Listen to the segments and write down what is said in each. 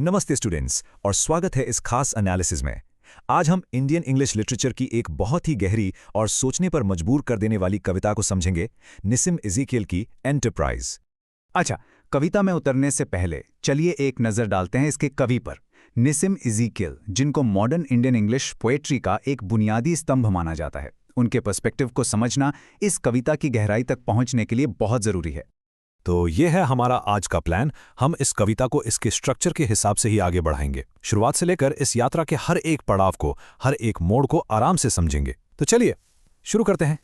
नमस्ते स्टूडेंट्स और स्वागत है इस खास एनालिसिस में। आज हम इंडियन इंग्लिश लिटरेचर की एक बहुत ही गहरी और सोचने पर मजबूर कर देने वाली कविता को समझेंगे, निसिम इज़ीकियल की एंटरप्राइज। अच्छा, कविता में उतरने से पहले चलिए एक नज़र डालते हैं इसके कवि पर, निसिम इज़ीकियल, जिनको मॉडर्न इंडियन इंग्लिश पोएट्री का एक बुनियादी स्तंभ माना जाता है। उनके पर्सपेक्टिव को समझना इस कविता की गहराई तक पहुंचने के लिए बहुत ज़रूरी है। तो ये है हमारा आज का प्लान। हम इस कविता को इसके स्ट्रक्चर के हिसाब से ही आगे बढ़ाएंगे। शुरुआत से लेकर इस यात्रा के हर एक पड़ाव को, हर एक मोड़ को आराम से समझेंगे। तो चलिए शुरू करते हैं।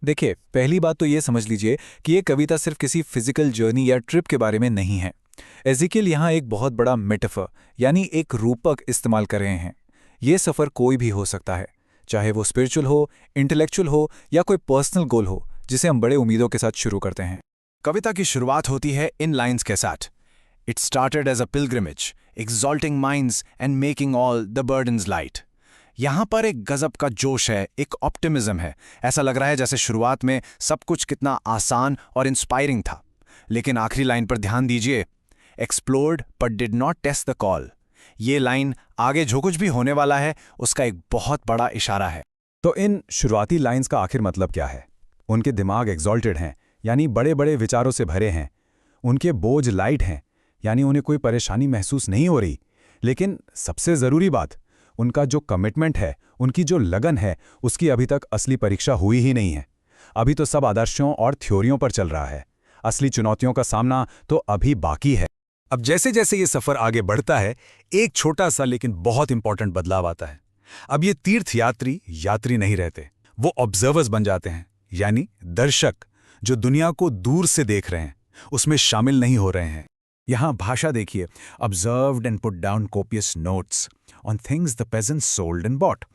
देखिए, पहली बात तो ये समझ लीजिए कि ये कविता सिर्फ किसी फिजिकल जर्नी या ट्रिप के बारे में नहीं है। इज़ीकियल यहाँ एक बहुत बड़ा मेटाफर यानी एक रूपक इस्तेमाल कर रहे हैं। ये सफ़र कोई भी हो सकता है, चाहे वो स्पिरिचुअल हो, इंटेलेक्चुअल हो या कोई पर्सनल गोल हो, जिसे हम बड़े उम्मीदों के साथ शुरू करते हैं। कविता की शुरुआत होती है इन लाइन्स के साथ। It started as a pilgrimage, exalting minds and making all the burdens light. यहाँ पर एक गजब का जोश है, एक ऑप्टिमिज्म है। ऐसा लग रहा है जैसे शुरुआत में सब कुछ कितना आसान और इंस्पायरिंग था। लेकिन आखिरी लाइन पर ध्यान दीजिए, explored but did not test the call. ये लाइन आगे जो कुछ भी होने वाला है उसका एक बहुत बड़ा इशारा है। तो इन शुरुआती लाइंस का आखिर मतलब क्या है? उनके दिमाग एक्सॉल्टेड हैं, यानी बड़े बड़े विचारों से भरे हैं। उनके बोझ लाइट हैं, यानी उन्हें कोई परेशानी महसूस नहीं हो रही। लेकिन सबसे ज़रूरी बात, उनका जो कमिटमेंट है, उनकी जो लगन है, उसकी अभी तक असली परीक्षा हुई ही नहीं है। अभी तो सब आदर्शों और थ्योरियों पर चल रहा है। असली चुनौतियों का सामना तो अभी बाकी है। अब जैसे जैसे ये सफ़र आगे बढ़ता है, एक छोटा सा लेकिन बहुत इंपॉर्टेंट बदलाव आता है। अब ये तीर्थयात्री यात्री नहीं रहते, वो ऑब्जर्वर्स बन जाते हैं, यानी दर्शक जो दुनिया को दूर से देख रहे हैं, उसमें शामिल नहीं हो रहे हैं। यहां भाषा देखिए, observed and put down copious notes on things the pageants sold and bought.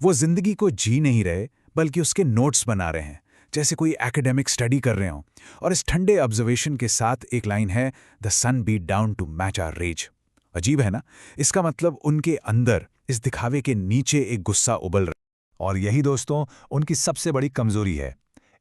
वो जिंदगी को जी नहीं रहे, बल्कि उसके नोट्स बना रहे हैं, जैसे कोई एकेडमिक स्टडी कर रहे हों। और इस ठंडे ऑब्जर्वेशन के साथ एक लाइन है, the sun beat down to match our rays. अजीब है ना? इसका मतलब उनके अंदर इस दिखावे के नीचे एक गुस्सा उबल रहा है। और यही दोस्तों उनकी सबसे बड़ी कमजोरी है,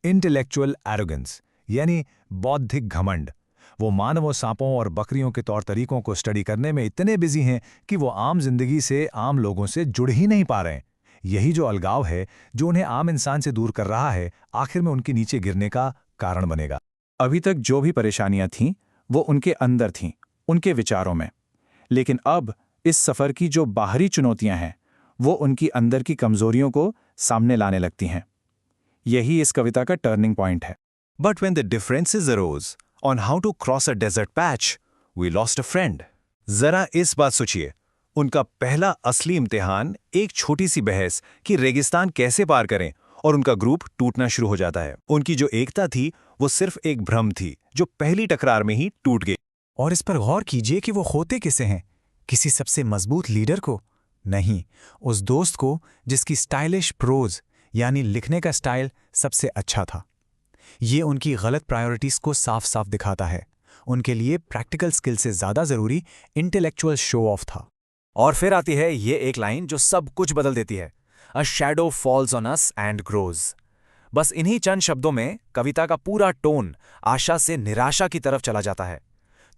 इंटेलेक्चुअल एरोगेंस, यानी बौद्धिक घमंड। वो मानवों, सांपों और बकरियों के तौर तरीकों को स्टडी करने में इतने बिजी हैं कि वो आम जिंदगी से, आम लोगों से जुड़ ही नहीं पा रहे हैं। यही जो अलगाव है, जो उन्हें आम इंसान से दूर कर रहा है, आखिर में उनके नीचे गिरने का कारण बनेगा। अभी तक जो भी परेशानियां थीं, वो उनके अंदर थीं, उनके विचारों में। लेकिन अब इस सफ़र की जो बाहरी चुनौतियां हैं, वो उनकी अंदर की कमजोरियों को सामने लाने लगती हैं। यही इस कविता का टर्निंग पॉइंट है। But when the differences arose on how to cross a desert patch, we lost a friend. जरा इस बात सोचिए, उनका पहला असली इम्तिहान एक छोटी सी बहस कि रेगिस्तान कैसे पार करें, और उनका ग्रुप टूटना शुरू हो जाता है। उनकी जो एकता थी वो सिर्फ एक भ्रम थी, जो पहली टकरार में ही टूट गई। और इस पर गौर कीजिए कि वो होते किसे हैं? किसी सबसे मजबूत लीडर को नहीं, उस दोस्त को जिसकी स्टाइलिश प्रोज यानी लिखने का स्टाइल सबसे अच्छा था। ये उनकी गलत प्रायोरिटीज को साफ साफ दिखाता है। उनके लिए प्रैक्टिकल स्किल से ज्यादा जरूरी इंटेलेक्चुअल शो ऑफ था। और फिर आती है ये एक लाइन जो सब कुछ बदल देती है, a shadow falls on us and grows. बस इन्हीं चंद शब्दों में कविता का पूरा टोन आशा से निराशा की तरफ चला जाता है।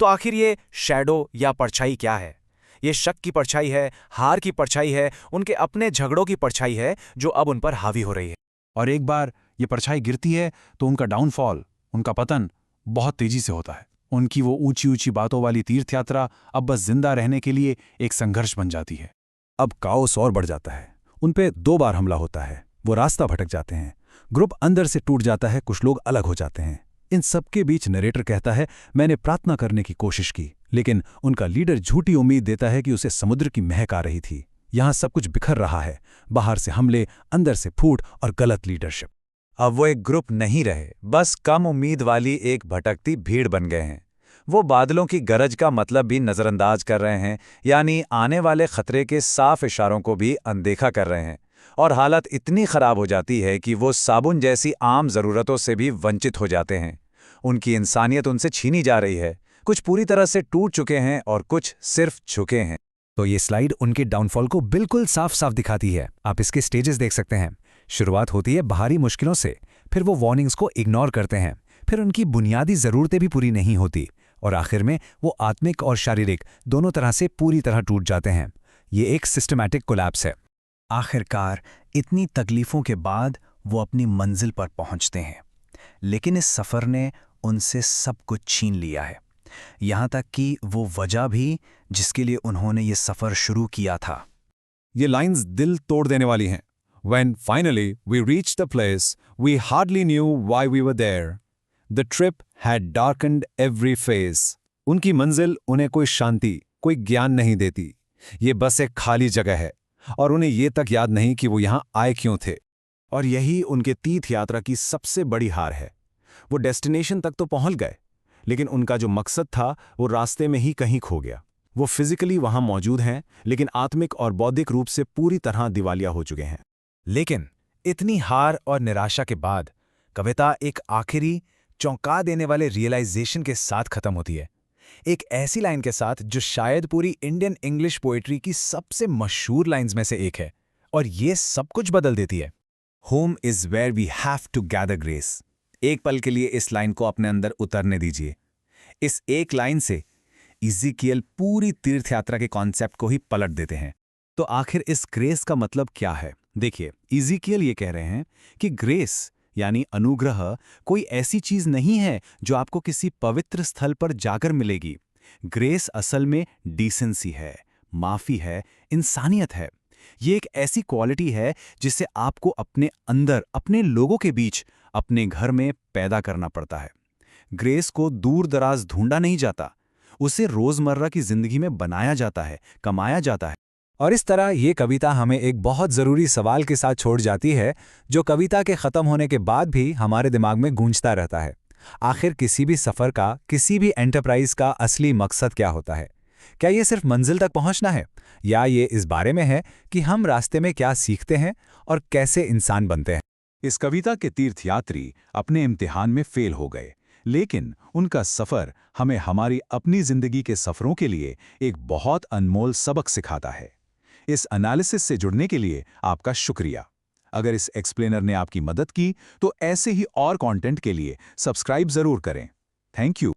तो आखिर ये शैडो या परछाई क्या है? ये शक की परछाई है, हार की परछाई है, उनके अपने झगड़ों की परछाई है जो अब उन पर हावी हो रही है। और एक बार ये परछाई गिरती है तो उनका डाउनफॉल, उनका पतन बहुत तेजी से होता है। उनकी वो ऊंची ऊंची बातों वाली तीर्थ यात्रा अब बस जिंदा रहने के लिए एक संघर्ष बन जाती है। अब काओस और बढ़ जाता है। उन पे 2 बार हमला होता है। वो रास्ता भटक जाते हैं, ग्रुप अंदर से टूट जाता है, कुछ लोग अलग हो जाते हैं। इन सबके बीच नरेटर कहता है, मैंने प्रार्थना करने की कोशिश की, लेकिन उनका लीडर झूठी उम्मीद देता है कि उसे समुद्र की महक आ रही थी। यहां सब कुछ बिखर रहा है, बाहर से हमले, अंदर से फूट और गलत लीडरशिप। अब वो एक ग्रुप नहीं रहे, बस कम उम्मीद वाली एक भटकती भीड़ बन गए हैं। वो बादलों की गरज का मतलब भी नज़रअंदाज कर रहे हैं, यानी आने वाले खतरे के साफ इशारों को भी अनदेखा कर रहे हैं। और हालत इतनी खराब हो जाती है कि वो साबुन जैसी आम ज़रूरतों से भी वंचित हो जाते हैं। उनकी इंसानियत उनसे छीनी जा रही है। कुछ पूरी तरह से टूट चुके हैं और कुछ सिर्फ झुके हैं। तो ये स्लाइड उनके डाउनफॉल को बिल्कुल साफ साफ दिखाती है। आप इसके स्टेजेस देख सकते हैं। शुरुआत होती है बाहरी मुश्किलों से, फिर वो वार्निंग्स को इग्नोर करते हैं, फिर उनकी बुनियादी ज़रूरतें भी पूरी नहीं होती, और आखिर में वो आत्मिक और शारीरिक दोनों तरह से पूरी तरह टूट जाते हैं। ये एक सिस्टमैटिक कोलैप्स है। आखिरकार इतनी तकलीफ़ों के बाद वो अपनी मंजिल पर पहुंचते हैं, लेकिन इस सफ़र ने उनसे सब कुछ छीन लिया है, यहाँ तक कि वो वजह भी जिसके लिए उन्होंने ये सफ़र शुरू किया था। ये लाइंस दिल तोड़ देने वाली हैं। When finally we reached the place, we hardly knew why we were there. The trip had darkened every face. उनकी मंजिल उन्हें कोई शांति, कोई ज्ञान नहीं देती। ये बस एक खाली जगह है और उन्हें ये तक याद नहीं कि वो यहाँ आए क्यों थे। और यही उनके तीर्थ यात्रा की सबसे बड़ी हार है। वो डेस्टिनेशन तक तो पहुंच गए, लेकिन उनका जो मकसद था वो रास्ते में ही कहीं खो गया। वो फिजिकली वहां मौजूद हैं, लेकिन आत्मिक और बौद्धिक रूप से पूरी तरह दिवालिया हो चुके हैं। लेकिन इतनी हार और निराशा के बाद कविता एक आखिरी चौंका देने वाले रियलाइजेशन के साथ खत्म होती है। एक ऐसी लाइन के साथ जो शायद पूरी इंडियन इंग्लिश पोएट्री की सबसे मशहूर लाइन्स में से एक है, और ये सब कुछ बदल देती है। Home is where we have to gather grace. एक पल के लिए इस लाइन को अपने अंदर उतरने दीजिए। इस एक लाइन से इज़ीकियल पूरी तीर्थ यात्रा के कॉन्सेप्ट को ही पलट देते हैं। तो आखिर इस ग्रेस का मतलब क्या है? देखिए, इज़ीकियल ये कह रहे हैं कि ग्रेस यानी अनुग्रह कोई ऐसी चीज नहीं है जो आपको किसी पवित्र स्थल पर जाकर मिलेगी। ग्रेस असल में डिसेंसी है, माफी है, इंसानियत है। ये एक ऐसी क्वालिटी है जिसे आपको अपने अंदर, अपने लोगों के बीच, अपने घर में पैदा करना पड़ता है। ग्रेस को दूर दराज ढूंढा नहीं जाता, उसे रोजमर्रा की जिंदगी में बनाया जाता है, कमाया जाता है। और इस तरह ये कविता हमें एक बहुत ज़रूरी सवाल के साथ छोड़ जाती है, जो कविता के ख़त्म होने के बाद भी हमारे दिमाग में गूंजता रहता है। आखिर किसी भी सफ़र का, किसी भी एंटरप्राइज का असली मकसद क्या होता है? क्या ये सिर्फ मंजिल तक पहुंचना है, या ये इस बारे में है कि हम रास्ते में क्या सीखते हैं और कैसे इंसान बनते हैं? इस कविता के तीर्थयात्री अपने इम्तिहान में फेल हो गए, लेकिन उनका सफ़र हमें हमारी अपनी ज़िंदगी के सफ़रों के लिए एक बहुत अनमोल सबक सिखाता है। इस एनालिसिस से जुड़ने के लिए आपका शुक्रिया। अगर इस एक्सप्लेनर ने आपकी मदद की तो ऐसे ही और कंटेंट के लिए सब्सक्राइब ज़रूर करें। Thank you.